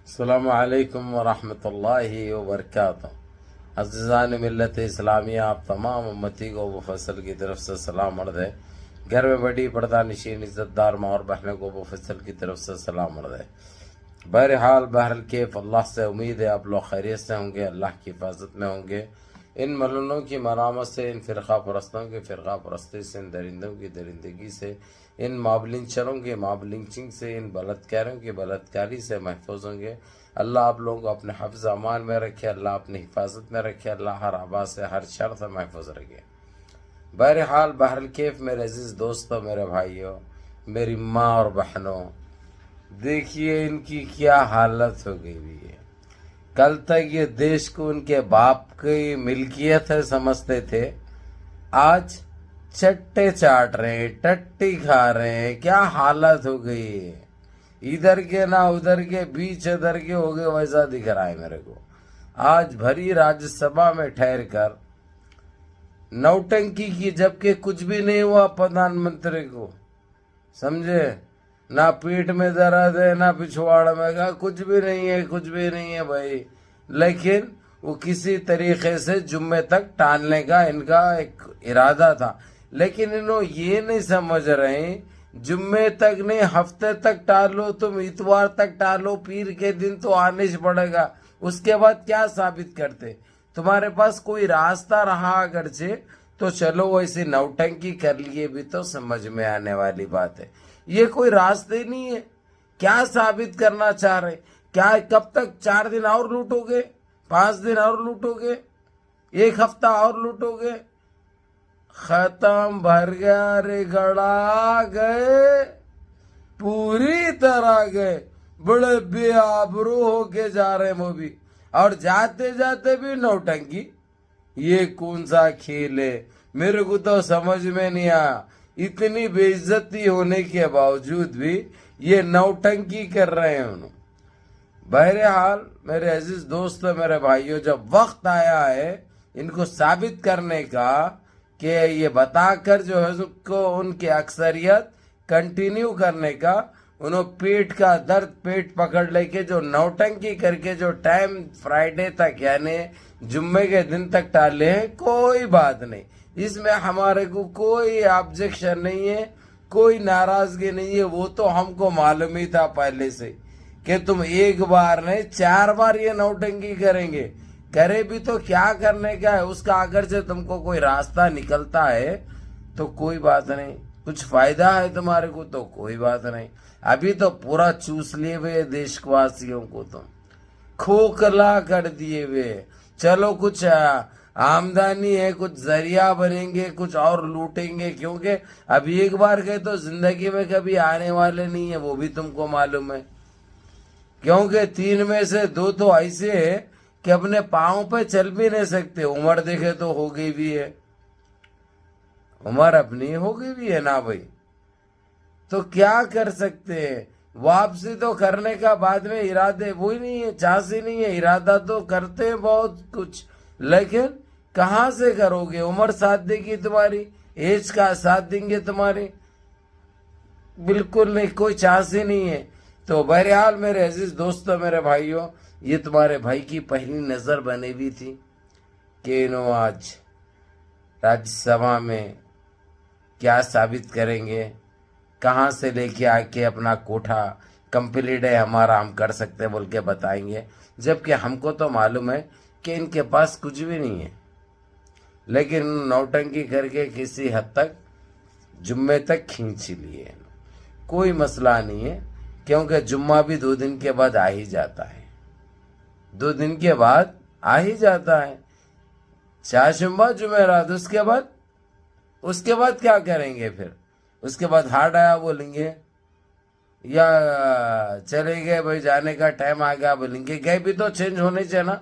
अस्सलामु अलैकुम वरहमतुल्लाहि वबरकातुहू। अज़ीज़ान मिल्लत इस्लामिया, आप तमाम उम्मती को मुफस्सल की तरफ से सलाम अर्ज़ है। घर में बड़ी पर्दा नशीन इज़्ज़तदार माँ और बहनों को मुफस्सल की तरफ से सलाम अर्ज़ है। बहरहाल बहरल कैफ अल्लाह से उम्मीद है आप लोग खैरियत से होंगे, अल्लाह की हिफाजत में होंगे। इन मलूनों की मरामत से, इन फ़िरक़ा परस्तों की फ़िरक़ा परस्ती से, इन दरिंदों की दरिंदगी से, इन माबलिंचरों के माबलिंचिंग से, इन बलात्कारियों की बलात्कारी से महफूज होंगे। अल्लाह आप लोगों को अपने हफ्ज़ अमान में रखे, अल्लाह अपनी हिफाजत में रखे, अल्लाह हर आबाद से, हर शर से महफूज रखे। बहरहाल बहरल कैफ मेरे अजीज़ दोस्तों, मेरे भाइयों, मेरी माँ और बहनों, देखिए इनकी क्या हालत हो गई हुई है। कल तक ये देश को उनके बाप की मिल्कियत है समझते थे, आज चट्टे चाट रहे हैं, टट्टी खा रहे हैं। क्या हालत हो गई है, इधर के ना उधर के, बीच इधर के हो गए, वैसा दिख रहा है मेरे को। आज भरी राज्यसभा में ठहर कर नौटंकी की, जबकि कुछ भी नहीं हुआ प्रधानमंत्री को, समझे ना पीठ में दर्द है ना पिछवाड़ में, कहा कुछ भी नहीं है, कुछ भी नहीं है भाई। लेकिन वो किसी तरीके से जुम्मे तक टालने का इनका एक इरादा था, लेकिन इन्होंने ये नहीं समझ रहे जुम्मे तक नहीं, हफ्ते तक टालो, तुम इतवार तक टालो, पीर के दिन तो आने ही पड़ेगा। उसके बाद क्या साबित करते? तुम्हारे पास कोई रास्ता रहा अगरचे तो चलो वैसी नौटंकी कर लिए भी तो समझ में आने वाली बात है। ये कोई रास्ते नहीं है। क्या साबित करना चाह रहे? क्या कब तक 4 दिन और लूटोगे, 5 दिन और लूटोगे, 1 हफ्ता और लूटोगे? खत्म, भर गया रे गड़ा गए, पूरी तरह गए। बड़े बेआबरू होके जा रहे वो भी, और जाते जाते भी नौटंकी। ये कौन सा खेल है? मेरे को तो समझ में नहीं आया। इतनी बेइज्जती होने के बावजूद भी ये नौटंकी कर रहे हैं उन्होंने। बहरहाल मेरे अजीज दोस्तों, मेरे भाइयों, जब वक्त आया है इनको साबित करने का कि ये बताकर जो है उसको उनकी अक्सरियत कंटिन्यू करने का, उन्होंने पेट का दर्द पेट पकड़ लेके जो नौटंकी करके जो टाइम फ्राइडे तक यानी जुम्मे के दिन तक टाले हैं, कोई बात नहीं, इसमें हमारे को कोई ऑब्जेक्शन नहीं है, कोई नाराजगी नहीं है। वो तो हमको मालूम ही था पहले से कि तुम एक बार नहीं 4 बार ये नौटंकी करेंगे। करे भी तो क्या करने का है उसका, अगर से तुमको कोई रास्ता निकलता है तो कोई बात नहीं, कुछ फायदा है तुम्हारे को तो कोई बात नहीं। अभी तो पूरा चूस लिए हुए देशवासियों को तुम खोखला कर दिए हुए। चलो कुछ आमदनी है, कुछ जरिया बनेंगे, कुछ और लूटेंगे, क्योंकि अभी एक बार गए तो जिंदगी में कभी आने वाले नहीं है, वो भी तुमको मालूम है। क्योंकि 3 में से 2 तो ऐसे है कि अपने पाँव पे चल भी नहीं सकते। उम्र देखे तो हो गई भी है, उम्र अपनी हो गई भी है ना भाई, तो क्या कर सकते हैं? वापसी तो करने का बाद में इरादे वही नहीं है, चांस ही नहीं है। इरादा तो करते हैं बहुत कुछ, लेकिन कहाँ से करोगे? उम्र साथ देगी तुम्हारी, एज का साथ देंगे तुम्हारी, बिल्कुल नहीं, कोई चांस ही नहीं है। तो बहरहाल मेरे अजीज दोस्तों, मेरे भाइयों, ये तुम्हारे भाई की पहली नजर बनी हुई थी कि इन्हों आज राज्यसभा में क्या साबित करेंगे, कहाँ से लेके आके अपना कोठा कंप्लीट है हमारा, हम कर सकते हैं बोल के बताएंगे। जबकि हमको तो मालूम है कि इनके पास कुछ भी नहीं है, लेकिन नौटंकी करके किसी हद तक जुम्मे तक खींच लिए। कोई मसला नहीं है, क्योंकि जुम्मा भी 2 दिन के बाद आ ही जाता है, 2 दिन के बाद आ ही जाता है। चाशुम्बा जुमेरात, उसके बाद क्या करेंगे फिर? उसके बाद हार्ड आया बोलेंगे, या चले गए भाई, जाने का टाइम आ गया बोलेंगे। गए भी तो चेंज होने चाहिए ना।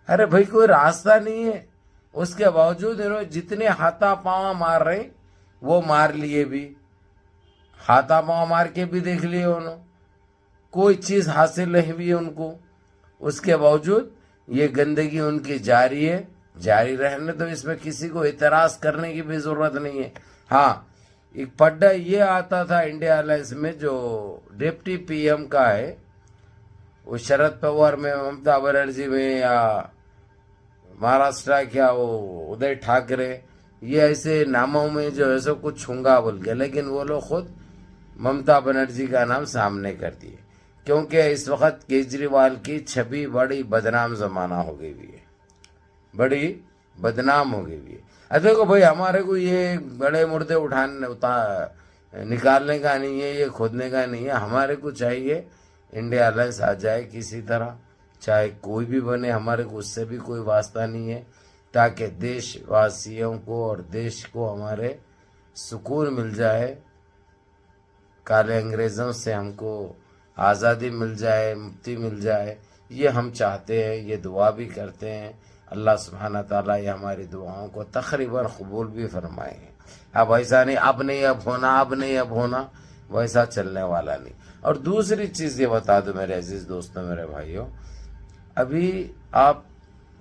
अरे भाई कोई रास्ता नहीं है, उसके बावजूद इन्होंने जितने हाथा पावा मार रहे वो मार लिए भी, हाथा पावा मार के भी देख लिए उन्होंने, कोई चीज हासिल नहीं हुई उनको। उसके बावजूद ये गंदगी उनकी जारी है, जारी रहने तो इसमें किसी को इतराज करने की भी जरूरत नहीं है। हाँ, एक पड्डा ये आता था इंडिया अलायंस में जो डिप्टी पीएम का है, वो शरद पवार में, ममता बनर्जी में, या महाराष्ट्र क्या वो उदय ठाकरे, ये ऐसे नामों में जो है सो कुछ छूंगा बोल के, लेकिन वो लोग खुद ममता बनर्जी का नाम सामने कर दिए, क्योंकि इस वक्त केजरीवाल की छवि बड़ी बदनाम जमाना हो गई हुई है, बड़ी बदनाम हो गई हुई है। अब देखो भाई, हमारे को ये बड़े मुर्दे निकालने का नहीं है, ये खोदने का नहीं है। हमारे को चाहिए इंडिया अलायंस आ जाए किसी तरह, चाहे कोई भी बने, हमारे को उससे भी कोई वास्ता नहीं है, ताकि देशवासियों को और देश को हमारे सुकून मिल जाए, काले अंग्रेज़ों से हमको आज़ादी मिल जाए, मुक्ति मिल जाए। ये हम चाहते हैं, ये दुआ भी करते हैं। अल्लाह सुब्हाना ताला ये हमारी दुआओं को तकरीबन कबूल भी फरमाए। अब ऐसा नहीं अब नहीं अब होना, अब नहीं अब होना, वैसा चलने वाला नहीं। और दूसरी चीज़ ये बता दो मेरे अजीज़ दोस्तों, मेरे भाइयों, अभी आप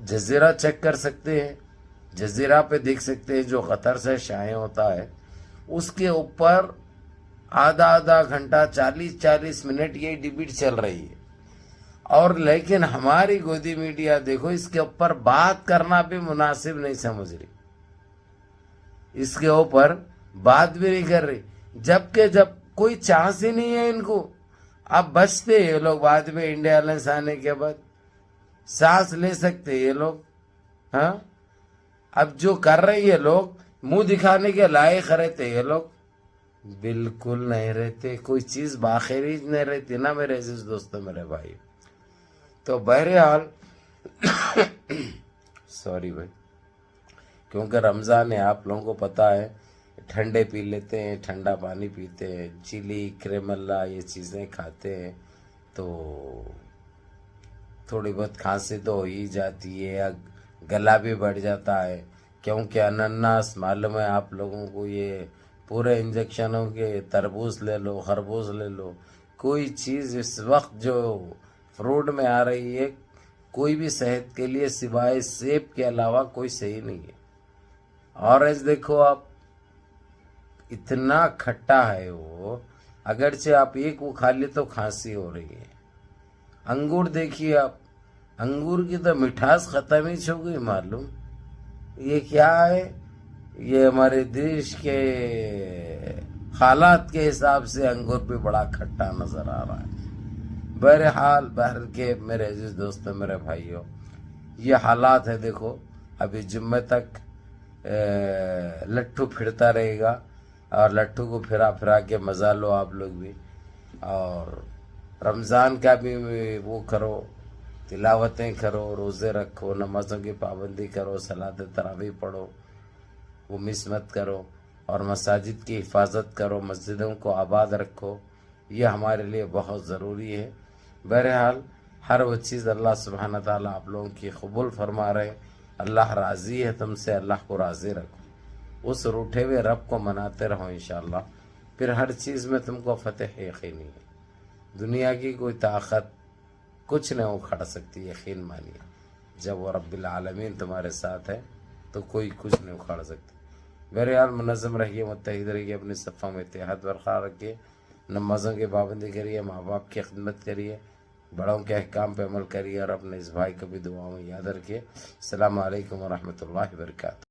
जज़ीरा चेक कर सकते हैं, जज़ीरा पे देख सकते हैं जो कतर से शाये होता है, उसके ऊपर आधा आधा घंटा 40-40 मिनट ये डिबेट चल रही है। और लेकिन हमारी गोदी मीडिया देखो, इसके ऊपर बात करना भी मुनासिब नहीं समझ रही, इसके ऊपर बात भी नहीं कर रही, जबकि जब कोई चांस ही नहीं है इनको। अब बचते ये लोग बाद में इंडिया अलायंस आने के बाद सांस ले सकते ये लोग। हाँ, अब जो कर रहे ये लोग मुंह दिखाने के लायक रहते ये लोग, बिल्कुल नहीं रहते, कोई चीज बाखिरी नहीं रहती ना मेरे अजीज दोस्तों, मेरे भाई। तो बहरहाल सॉरी भाई, क्योंकि रमज़ान है, आप लोगों को पता है, ठंडे पी लेते हैं, ठंडा पानी पीते हैं, चिली क्रेमल्ला ये चीज़ें खाते हैं, तो थोड़ी बहुत खांसी तो हो ही जाती है, गला भी बढ़ जाता है, क्योंकि अनानास मालूम है आप लोगों को, ये पूरे इंजेक्शनों के, तरबूज ले लो, खरबूज ले लो, कोई चीज़ इस वक्त जो फ्रूट में आ रही है, कोई भी सेहत के लिए सिवाय सेब के अलावा कोई सही नहीं है। ऑरेंज देखो आप, इतना खट्टा है वो, अगरचे आप एक वो खा ले तो खांसी हो रही है। अंगूर देखिए आप, अंगूर की तो मिठास खत्म ही हो गई मालूम। ये क्या है, ये हमारे देश के हालात के हिसाब से अंगूर भी बड़ा खट्टा नजर आ रहा है। बहरहाल बहर के मेरे अजीज दोस्तों, मेरे भाइयों, ये हालात है। देखो अभी जुम्मे तक लट्ठू फिरता रहेगा, और लट्ठू को फिरा फिरा के मजा लो आप लोग भी, और रमज़ान का भी वो करो, तिलावतें करो, रोज़े रखो, नमाज़ों की पाबंदी करो, सलात तरावी पढ़ो, वो मिस मत करो, और मसाजिद की हिफाजत करो, मस्जिदों को आबाद रखो, ये हमारे लिए बहुत ज़रूरी है। बहरहाल हर वो चीज़ अल्लाह सुब्हाना ताला आप लोगों की कबूल फरमा रहे। अल्लाह राज़ी है तुमसे, अल्लाह को राज़ी रखो, उस रूठे हुए रब को मनाते रहो इंशाअल्लाह, फिर हर चीज़ में तुमको फतेह यकीनी है। दुनिया की कोई ताकत कुछ नहीं उखड़ सकती, यकीन मानिए। जब वो रब्बिल आलमीन तुम्हारे साथ है तो कोई कुछ नहीं उखाड़ सकता। बहरहाल मुनज़्ज़म रहिए, मुत्तहिद रहिए, अपनी सफ़ा में इत्तेहाद बरकरार रखिए, नमाज़ों की पाबंदी करिए, माँ बाप की खिदमत करिए, बड़ों के अहकाम पे अमल करिए, और अपने इस भाई को भी दुआओं में याद रखिए। अस्सलामु अलैकुम व रहमतुल्लाहि व बरकातहू।